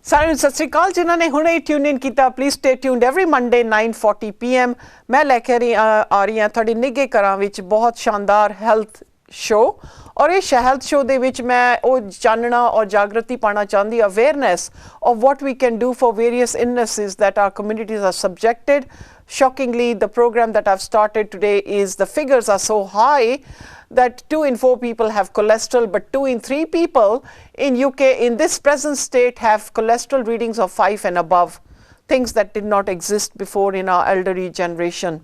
सारे सत श्री अकाल जिन्होंने हुणे ट्यून इन किया please stay tuned every Monday 9:40 PM मैं लेके आ रही हाँ थोड़ी निगे घरां विच बहुत शानदार हेल्थ शो और इस हेल्थ शो दे विच मैं वो जानना और जागृति पाना चाहती awareness of what we can do for various illnesses that our communities are subjected. Shockingly, the program that I've started today is the figures are so high that 2 in 4 people have cholesterol, but 2 in 3 people in UK in this present state have cholesterol readings of 5 and above, things that did not exist before in our elderly generation.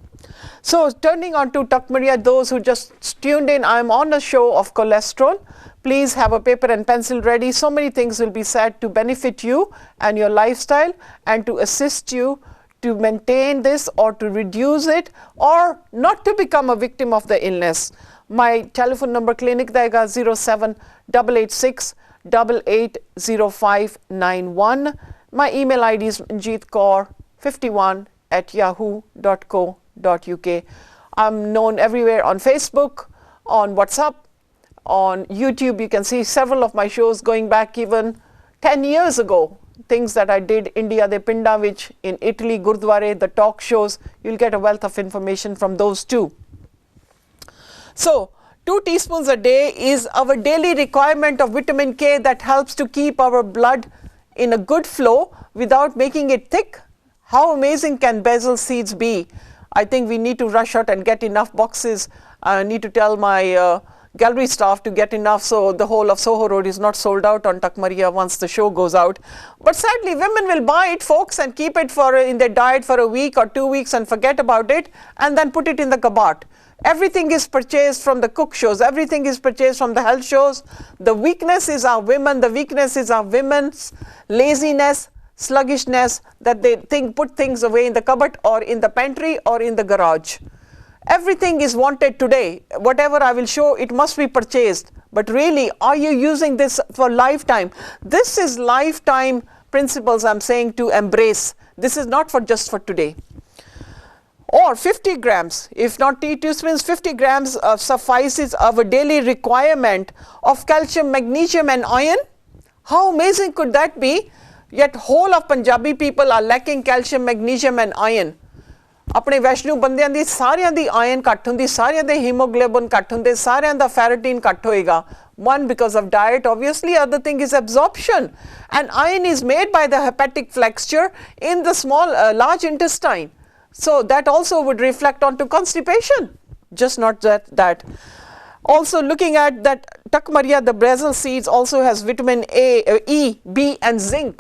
So turning on to Takmaria, those who just tuned in, I'm on a show of cholesterol. Please have a paper and pencil ready. So many things will be said to benefit you and your lifestyle and to assist you to maintain this or to reduce it or not to become a victim of the illness. My telephone number clinic daega 07886 880591. My email ID is manjeetkaur51@yahoo.co.uk. I'm known everywhere on Facebook, on WhatsApp, on YouTube. You can see several of my shows going back even 10 years ago. Things that I did, India de Pinda, which in Italy, Gurdwara, the talk shows, you'll get a wealth of information from those too. So 2 teaspoons a day is our daily requirement of vitamin K that helps to keep our blood in a good flow without making it thick. How amazing can basil seeds be? I think we need to rush out and get enough boxes. I need to tell my gallery staff to get enough so the whole of Soho Road is not sold out on Takmaria once the show goes out. But sadly, women will buy it, folks, and keep it for in their diet for a week or 2 weeks and forget about it and then put it in the kabad. Everything is purchased from the cook shows. Everything is purchased from the health shows. The weakness is our women. The weakness is our women's laziness, sluggishness, that they put things away in the cupboard or in the pantry or in the garage. Everything is wanted today. Whatever I will show, it must be purchased. But really, are you using this for lifetime? This is lifetime principles I'm saying to embrace. This is not for just for today. Or 50 grams, if not teaspoons, 50 grams suffices our daily requirement of calcium, magnesium and iron. How amazing could that be? Yet whole of Punjabi people are lacking calcium, magnesium and iron. अपने वैष्णव बंदियां दी सारियां दी ion घट हुंदी सारियां दे haemoglobin घट हुंदे सारियां दा फेरेटिन घट होएगा. One because of diet obviously, other thing is absorption, and iron is made by the hepatic flexure in the large intestine, so that also would reflect onto constipation. Just not that. Also looking at that Takmaria, the basil seeds also has vitamin A, E, B and zinc.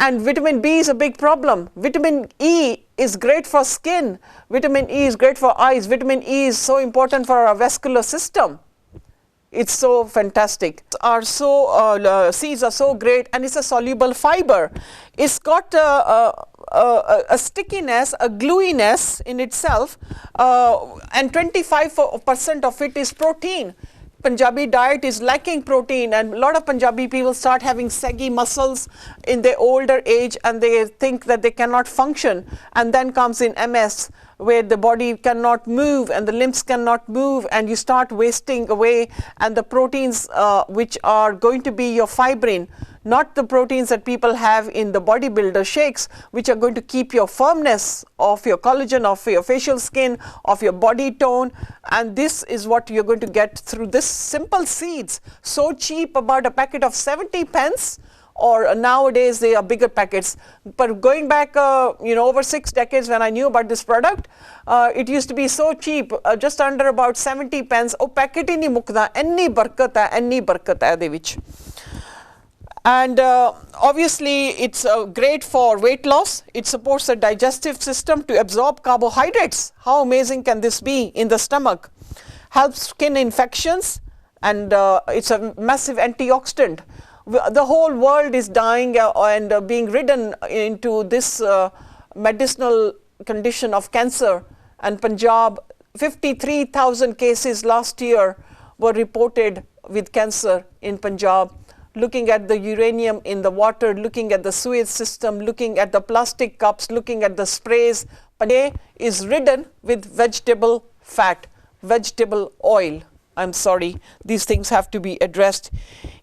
And vitamin B is a big problem. Vitamin E is great for skin. Vitamin E is great for eyes. Vitamin E is so important for our vascular system. It's so fantastic. Seeds are so great, and it's a soluble fiber. It's got a stickiness, a gluiness in itself, and 25% of it is protein. Punjabi diet is lacking protein, and a lot of Punjabi people start having saggy muscles in their older age, and they think that they cannot function, and then comes in MS, where the body cannot move and the limbs cannot move, and you start wasting away, and the proteins which are going to be your fibrin, not the proteins that people have in the bodybuilder shakes, which are going to keep your firmness of your collagen, of your facial skin, of your body tone. And this is what you're going to get through this simple seeds. So cheap, about a packet of 70 pence, or nowadays they are bigger packets. But going back, over 6 decades when I knew about this product, it used to be so cheap, just under about 70 pence. Oh, packet hi nahi mukda, enni barkat hai de vich. And obviously it's great for weight loss. It supports the digestive system to absorb carbohydrates. How amazing can this be in the stomach? Helps skin infections, and it's a massive antioxidant. The whole world is dying and being ridden into this medicinal condition of cancer. And Punjab, 53,000 cases last year were reported with cancer in Punjab. Looking at the uranium in the water, looking at the sewage system, looking at the plastic cups, looking at the sprays. Punjab is ridden with vegetable fat, vegetable oil. I'm sorry, these things have to be addressed.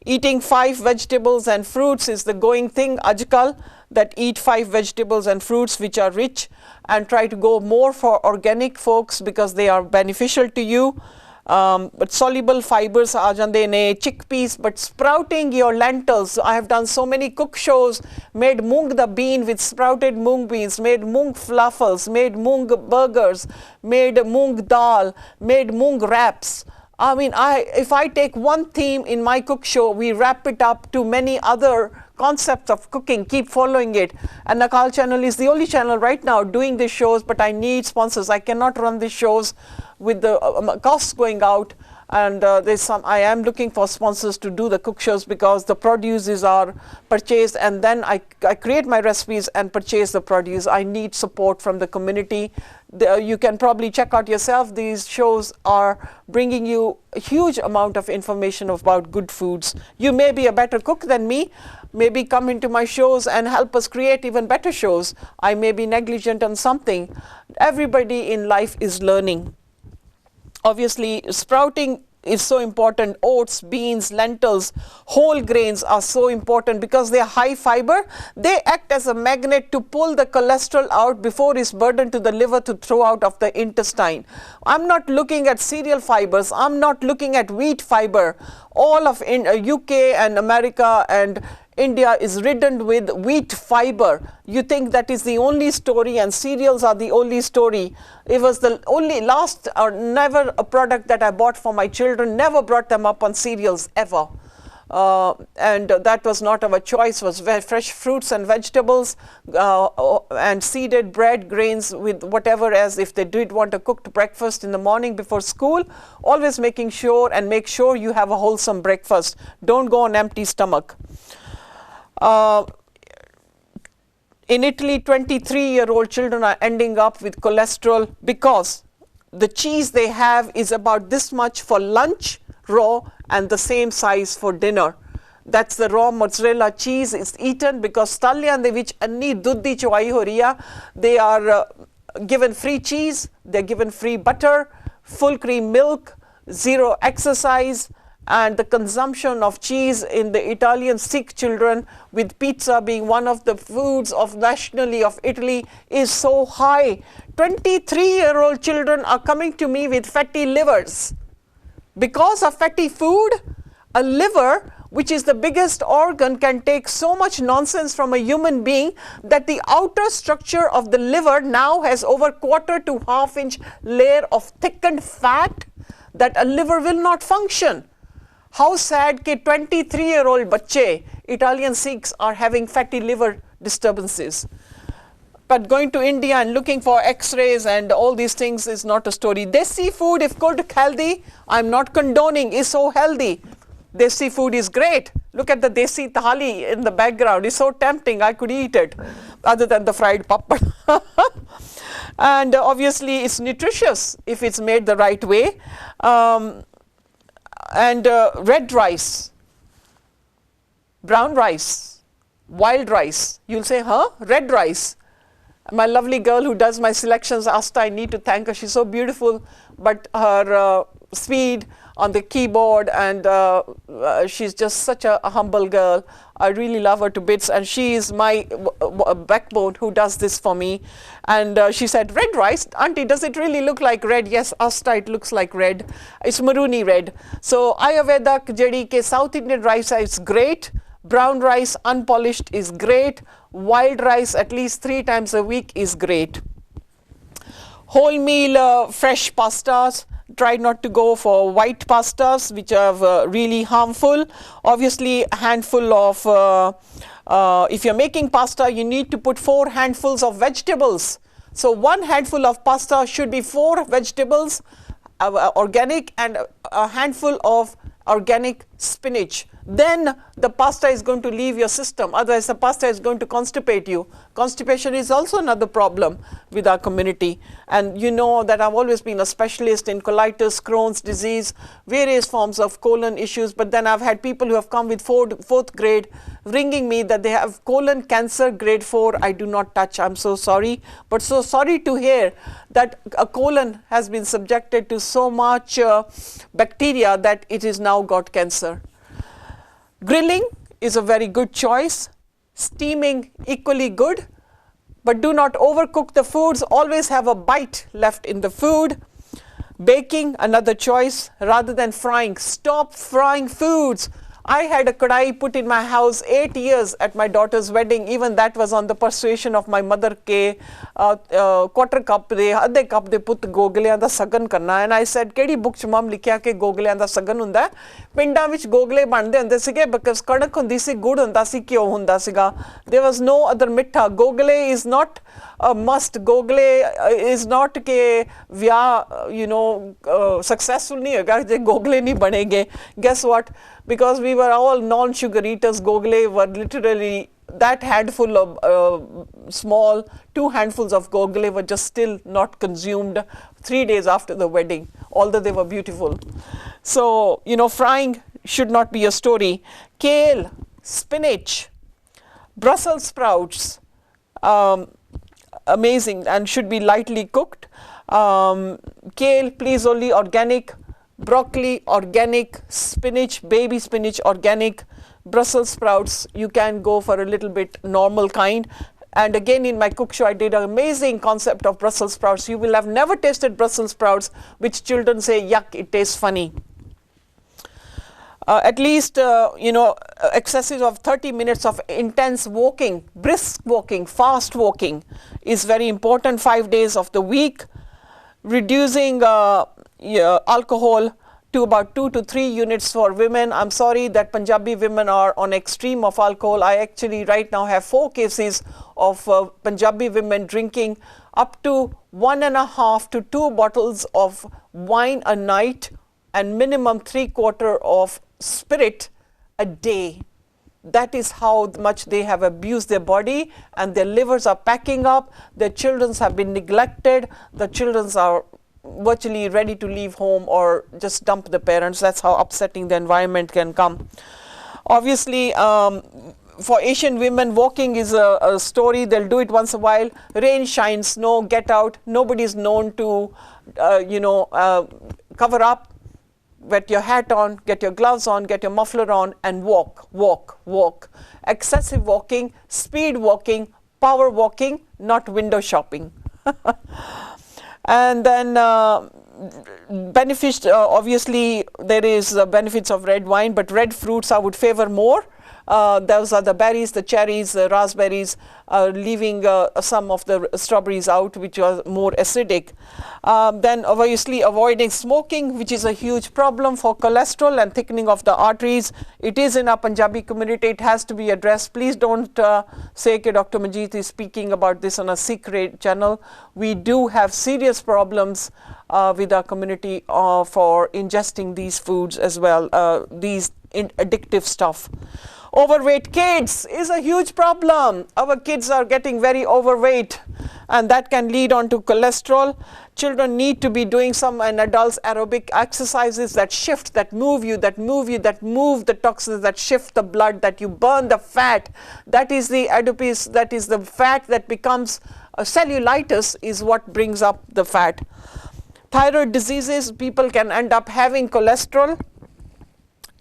Eating 5 vegetables and fruits is the going thing, ajkal, that eat 5 vegetables and fruits which are rich, and try to go more for organic folks because they are beneficial to you. But soluble fibers aa jande ne, chickpeas, but sprouting your lentils. I have done so many cook shows, made moong the bean with sprouted moong beans, made moong fluffles, made moong burgers, made moong dal, made moong wraps. I mean, if I take one theme in my cook show, we wrap it up to many other concepts of cooking, keep following it. And Nakal channel is the only channel right now doing these shows, but I need sponsors. I cannot run these shows with the costs going out. And I am looking for sponsors to do the cook shows because the produces are purchased, and then I create my recipes and purchase the produce. I need support from the community. You can probably check out yourself. These shows are bringing you a huge amount of information about good foods. You may be a better cook than me. Maybe come into my shows and help us create even better shows. I may be negligent on something. Everybody in life is learning. Obviously, sprouting is so important. Oats, beans, lentils, whole grains are so important because they are high fiber. They act as a magnet to pull the cholesterol out before it's burdened to the liver to throw out of the intestine. I'm not looking at cereal fibers. I'm not looking at wheat fiber. All of UK and America and India is ridden with wheat fiber. You think that is the only story and cereals are the only story. It was the only last or never a product that I bought for my children, never brought them up on cereals ever. And that was not our choice, was fresh fruits and vegetables and seeded bread, grains with whatever, as if they did want a cooked breakfast in the morning before school, always making sure and make sure you have a wholesome breakfast. Don't go on empty stomach. In Italy, 23-year-old children are ending up with cholesterol because the cheese they have is about this much for lunch, raw, and the same size for dinner. That's the raw mozzarella cheese is eaten because Talyande which anni duddi chwai ho riya, they are given free cheese, they're given free butter, full cream milk, zero exercise, and the consumption of cheese in the Italian Sikh children, with pizza being one of the foods of nationally of Italy, is so high. 23-year-old children are coming to me with fatty livers. Because of fatty food, a liver, which is the biggest organ, can take so much nonsense from a human being that the outer structure of the liver now has over 1/4 to 1/2 inch layer of thickened fat that a liver will not function. How sad that 23-year-old bacche, Italian Sikhs, are having fatty liver disturbances. But going to India and looking for x-rays and all these things is not a story. Desi food, if good, healthy, I'm not condoning, is so healthy. Desi food is great. Look at the desi thali in the background. It's so tempting, I could eat it, other than the fried papad. And obviously it's nutritious if it's made the right way. Red rice, brown rice, wild rice. You'll say, huh? Red rice. My lovely girl who does my selections, Asta, I need to thank her. She's so beautiful, but her speed on the keyboard, and she's just such a humble girl. I really love her to bits, and she is my backbone who does this for me. And she said, red rice, auntie, does it really look like red? Yes, Asta, it looks like red. It's maroony red. So Ayurveda jedi ke South Indian rice is great. Brown rice, unpolished, is great. Wild rice, at least 3 times a week, is great. Whole meal, fresh pastas. Try not to go for white pastas, which are really harmful. Obviously, a handful of, if you're making pasta, you need to put 4 handfuls of vegetables. So 1 handful of pasta should be 4 vegetables, organic, and a handful of organic spinach. Then the pasta is going to leave your system. Otherwise, the pasta is going to constipate you. Constipation is also another problem with our community. And you know that I've always been a specialist in colitis, Crohn's disease, various forms of colon issues. But then I've had people who have come with fourth grade ringing me that they have colon cancer grade 4. I do not touch. I'm so sorry. But so sorry to hear that a colon has been subjected to so much bacteria that it has now got cancer. Grilling is a very good choice. Steaming equally good. But do not overcook the foods. Always have a bite left in the food. Baking, another choice, rather than frying. Stop frying foods. I had a kadai put in my house 8 years at my daughter's wedding. Even that was on the persuasion of my mother ke quarter cup de adhe cup de put gogਲਿਆਂ ਦਾ ਸਗਨ ਕਰਨਾ. And I said, ਕਿਹੜੀ book ਚ ਮਮ ਲਿਖਿਆ ਕਿ ਗੋਗਲਿਆਂ ਦਾ ਸਗਨ ਹੁੰਦਾ ਹੈ? ਪਿੰਡਾਂ ਵਿੱਚ ਗੋਗਲੇ ਬਣਦੇ ਹੁੰਦੇ ਸੀਗੇ because ਕਣਕ ਹੁੰਦੀ ਸੀ, ਗੁੜ ਹੁੰਦਾ ਸੀ, ਘਿਓ ਹੁੰਦਾ ਸੀਗਾ. There was no other ਮਿੱਠਾ. ਗੋਗਲੇ is not a must. ਗੋਗਲੇ is not ਕਿ ਵਿਆਹ successful ਨਹੀਂ ਹੋਗਾ ਜੇ ਗੋਗਲੇ ਨਹੀਂ ਬਣੇਗੇ. Guess what? Because we were all non-sugar eaters, gogle were literally that handful of small, 2 handfuls of gogle were just still not consumed 3 days after the wedding, although they were beautiful. So, frying should not be a story. Kale, spinach, Brussels sprouts, amazing and should be lightly cooked. Kale, please only organic. Broccoli, organic. Spinach, baby spinach, organic. Brussels sprouts, you can go for a little bit normal kind. And again, in my cook show, I did an amazing concept of Brussels sprouts. You will have never tasted Brussels sprouts, which children say, yuck, it tastes funny. At least, excesses of 30 minutes of intense walking, brisk walking, fast walking is very important 5 days of the week. Reducing alcohol to about 2 to 3 units for women. I'm sorry that Punjabi women are on extreme of alcohol. I actually right now have 4 cases of Punjabi women drinking up to 1.5 to 2 bottles of wine a night and minimum 3/4 of spirit a day. That is how much they have abused their body, and their livers are packing up. Their children have been neglected. The children are virtually ready to leave home or just dump the parents. That's how upsetting the environment can come. Obviously, for Asian women, walking is a story. They'll do it once a while. Rain, shine, snow, get out. Nobody is known to, cover up. Get your hat on, get your gloves on, get your muffler on, and walk. Excessive walking, speed walking, power walking, not window shopping. And then benefits, obviously there is benefits of red wine, but red fruits I would favor more. Those are the berries, the cherries, the raspberries, leaving some of the strawberries out, which are more acidic. Then obviously avoiding smoking, which is a huge problem for cholesterol and thickening of the arteries. It is in our Punjabi community. It has to be addressed. Please don't say that Dr. Manjeet is speaking about this on a secret channel. We do have serious problems with our community for ingesting these foods as well, these addictive stuff. Overweight kids is a huge problem. Our kids are getting very overweight, and that can lead on to cholesterol. Children need to be doing some, and adults, aerobic exercises that shift, that move you, that move the toxins, that shift the blood, that you burn the fat. That is the adipose, that is the fat that becomes cellulitis is what brings up the fat. Thyroid diseases, people can end up having cholesterol.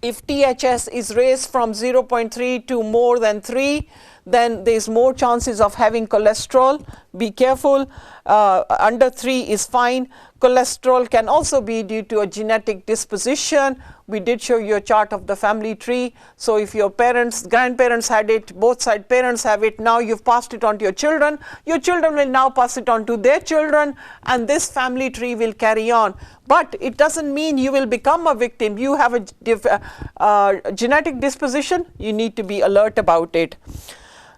If THS is raised from 0.3 to more than 3, then there's more chances of having cholesterol. Be careful. Under 3 is fine. Cholesterol can also be due to a genetic disposition. We did show you a chart of the family tree. So if your parents, grandparents had it, both side parents have it, now you've passed it on to your children. Your children will now pass it on to their children, and this family tree will carry on. But it doesn't mean you will become a victim. You have a genetic disposition. You need to be alert about it.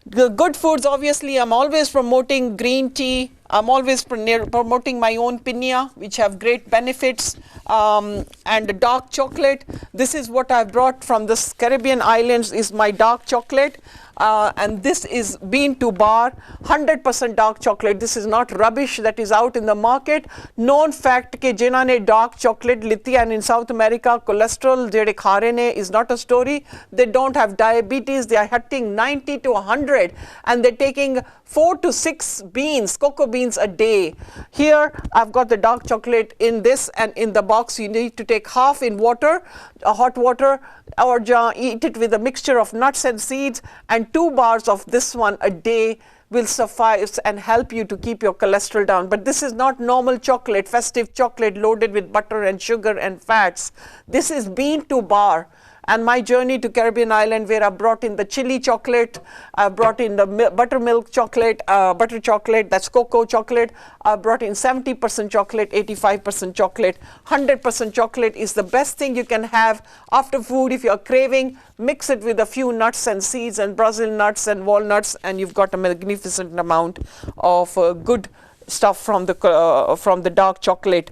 The good foods, obviously, I'm always promoting green tea, I'm always promoting my own piña, which have great benefits, and dark chocolate. This is what I've brought from the Caribbean islands, is my dark chocolate. And this is bean to bar, 100% dark chocolate. This is not rubbish that is out in the market. Known fact ke jina ne dark chocolate liti, and in South America, cholesterol jede kha rahe ne is not a story. They don't have diabetes. They are hitting 90 to 100, and they're taking 4 to 6 beans, cocoa beans a day. Here, I've got the dark chocolate in this, and in the box, you need to take half in water, hot water, or eat it with a mixture of nuts and seeds, and 2 bars of this one a day will suffice and help you to keep your cholesterol down. But this is not normal chocolate, festive chocolate loaded with butter and sugar and fats. This is bean to bar. And my journey to Caribbean island, where I brought in the chili chocolate, I brought in the buttermilk chocolate, butter chocolate, that's cocoa chocolate. I brought in 70% chocolate, 85% chocolate. 100% chocolate is the best thing you can have after food. If you're craving, mix it with a few nuts and seeds and Brazil nuts and walnuts, and you've got a magnificent amount of good stuff from the dark chocolate.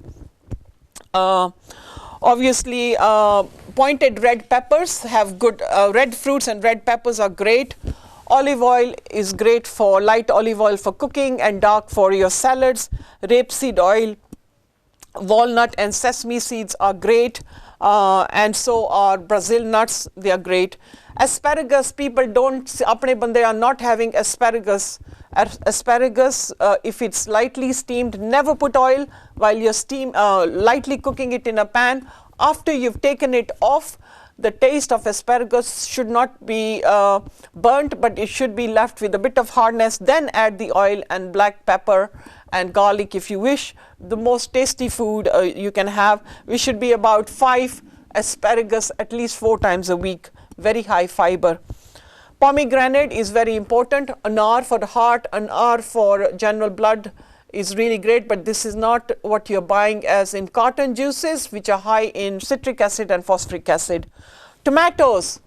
Obviously, pointed red peppers have good, red fruits and red peppers are great. Olive oil is great for light olive oil for cooking and dark for your salads. Rapeseed oil, walnut and sesame seeds are great, and so are Brazil nuts, they are great. Asparagus, people don't, apne bande are not having asparagus. Asparagus, if it's lightly steamed, never put oil while you're lightly cooking it in a pan. After you've taken it off, the taste of asparagus should not be burnt, but it should be left with a bit of hardness. Then add the oil and black pepper and garlic if you wish. The most tasty food you can have. We should be about 5 asparagus at least 4 times a week. Very high fiber. Pomegranate is very important. Anar for the heart, anar for general blood is really great, but this is not what you're buying as in carton juices, which are high in citric acid and phosphoric acid. Tomatoes,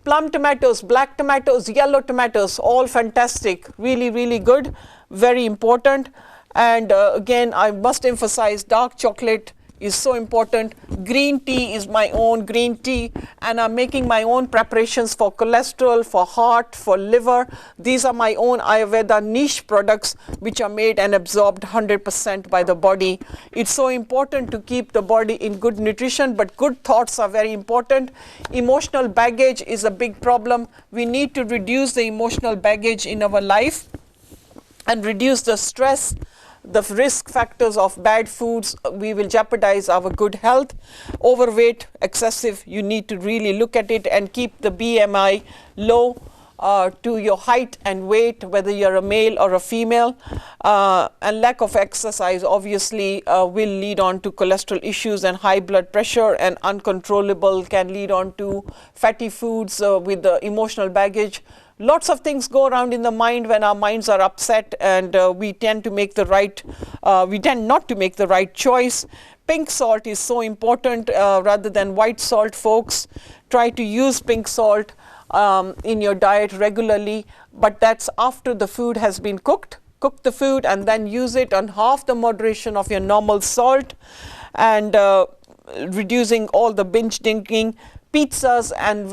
plum tomatoes, black tomatoes, yellow tomatoes, all fantastic, really, really good, very important. And again, I must emphasize dark chocolate is so important. Green tea is my own green tea, and I'm making my own preparations for cholesterol, for heart, for liver. These are my own Ayurveda niche products which are made and absorbed 100% by the body. It's so important to keep the body in good nutrition, but good thoughts are very important. Emotional baggage is a big problem. We need to reduce the emotional baggage in our life and reduce the stress, the risk factors of bad foods. We will jeopardize our good health. Overweight, excessive, you need to really look at it and keep the BMI low to your height and weight, whether you're a male or a female. And lack of exercise obviously will lead on to cholesterol issues and high blood pressure, and uncontrollable can lead on to fatty foods with the emotional baggage. Lots of things go around in the mind when our minds are upset, and we tend not to make the right choice. Pink salt is so important rather than white salt, folks. Try to use pink salt in your diet regularly, but that's after the food has been cooked. Cook the food and then use it on half the moderation of your normal salt, and reducing all the binge drinking. Pizzas and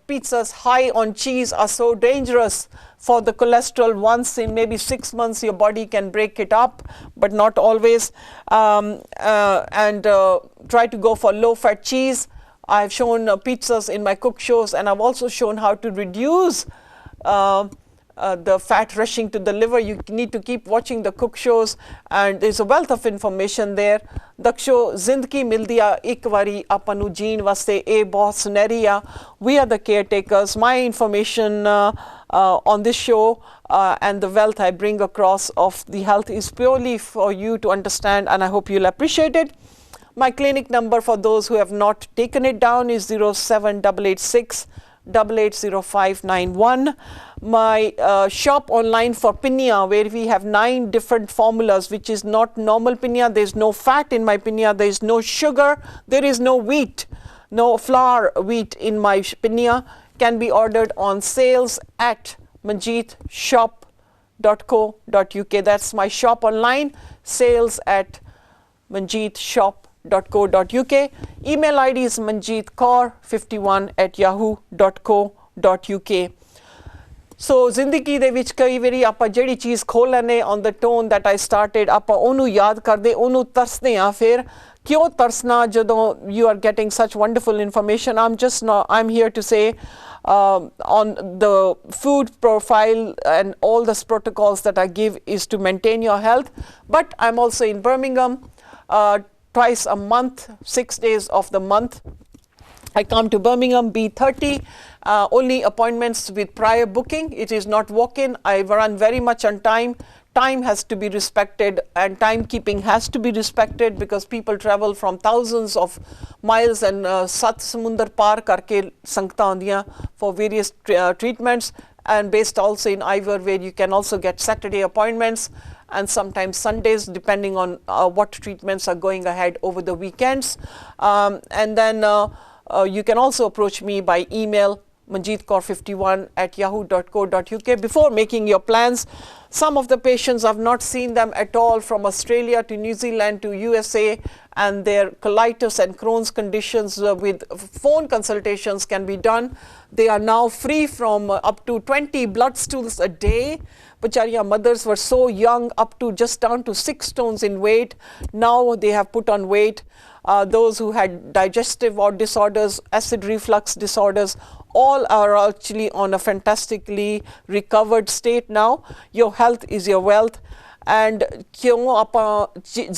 pizzas high on cheese are so dangerous for the cholesterol. Once in maybe 6 months, your body can break it up, but not always. And try to go for low-fat cheese. I've shown pizzas in my cook shows, and I've also shown how to reduce the fat rushing to the liver. You need to keep watching the cook shows, and there's a wealth of information there. Daksho zindagi mildiya ek wari apanu jeen vaste e bahut sunehri a. We are the caretakers. My information on this show and the wealth I bring across of the health is purely for you to understand, and I hope you'll appreciate it. My clinic number for those who have not taken it down is 07886 880591. My shop online for piña, where we have 9 different formulas, which is not normal piña. There's no fat in my piña, there is no sugar, there is no wheat, no flour wheat in my piña. Can be ordered on sales at manjeetshop.com. manjeetkaur.co.uk. That's my shop online, sales@manjeetshop.co.uk. Email ID is manjeetkaur51@yahoo.co.uk. So ਜ਼ਿੰਦਗੀ ਦੇ ਵਿੱਚ ਕਈ ਵਾਰੀ ਆਪਾਂ ਜਿਹੜੀ ਚੀਜ਼ ਖੋਲ ਲੈਨੇ on the tone that I started, ਆਪਾਂ ਉਹਨੂੰ ਯਾਦ ਕਰਦੇ, ਉਹਨੂੰ ਤਰਸਦੇ ਆ ਫਿਰ ਕਿਉਂ ਤਰਸਣਾ ਜਦੋਂ you are getting such wonderful information. I'm here to say on the food profile and all the protocols that I give is to maintain your health. But I'm also in Birmingham twice a month, 6 days of the month. I come to Birmingham B30, only appointments with prior booking. It is not walk-in. I run very much on time. Time has to be respected and timekeeping has to be respected because people travel from thousands of miles and sat samundar par karke sangta aandiyan for various treatments, and based also in Ivor where you can also get Saturday appointments and sometimes Sundays depending on what treatments are going ahead over the weekends. And then you can also approach me by email manjeetkaur51@yahoo.co.uk before making your plans. Some of the patients, I've not seen them at all from Australia to New Zealand to USA, and their colitis and Crohn's conditions with phone consultations can be done. They are now free from up to 20 blood stools a day. Bachariya mothers were so young, up to just down to 6 stones in weight. Now they have put on weight. Those who had digestive disorders, acid reflux disorders, all are actually on a fantastically recovered state now. Your health is your wealth. And kyun apa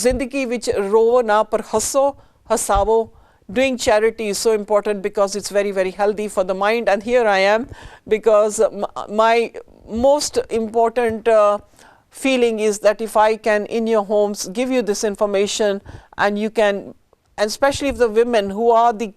zindagi vich rovo na par hasso hasavo. Doing charity is so important because it's very, very healthy for the mind. And here I am because my most important feeling is that if I can in your homes give you this information, and you can, and especially if the women who are the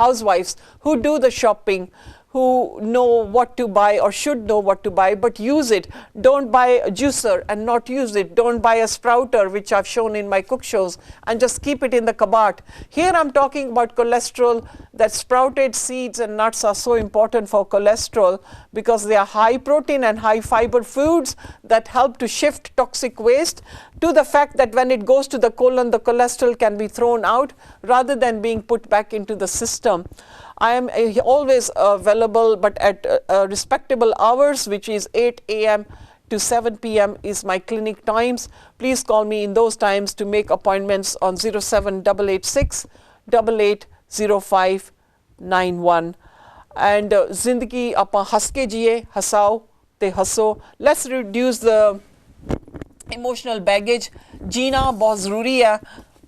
housewives who do the shopping, who know what to buy or should know what to buy, but use it. Don't buy a juicer and not use it. Don't buy a sprouter, which I've shown in my cook shows, and just keep it in the cupboard. Here I'm talking about cholesterol, that sprouted seeds and nuts are so important for cholesterol because they are high protein and high fiber foods that help to shift toxic waste to the fact that when it goes to the colon, the cholesterol can be thrown out rather than being put back into the system. I am always available, but at respectable hours, which is 8 a.m. to 7 p.m. is my clinic times. Please call me in those times to make appointments on 07886 880591. And zindagi apa haske jiye, hasao te haso. Let's reduce the emotional baggage. Jeena bahut zaruri hai.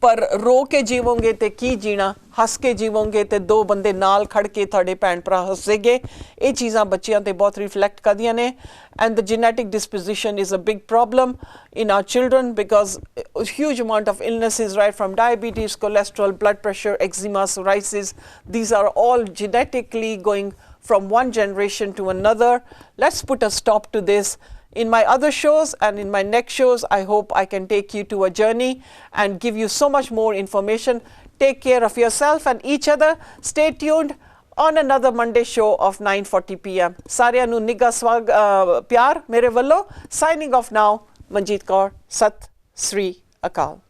पर रो के जीवोगे ते की जीना, हस के जीवोगे ते दो बंदे नाल खड़ के थोड़े भैन भरा हसेगे. ये चीज़ां बच्चियां ते बहुत रिफ्लेक्ट करदियां ने. And the genetic disposition is a big problem in our children because a huge amount of illnesses, right from diabetes, cholesterol, blood pressure, eczema, psoriasis, these are all genetically going from one generation to another. Let's put a stop to this. In my other shows and in my next shows, I hope I can take you to a journey and give you so much more information. Take care of yourself and each other. Stay tuned on another Monday show of 9:40 p.m. Saariyan nu niga pyar mere wallo. Signing off now, Manjeet Kaur, Sat Sri Akal.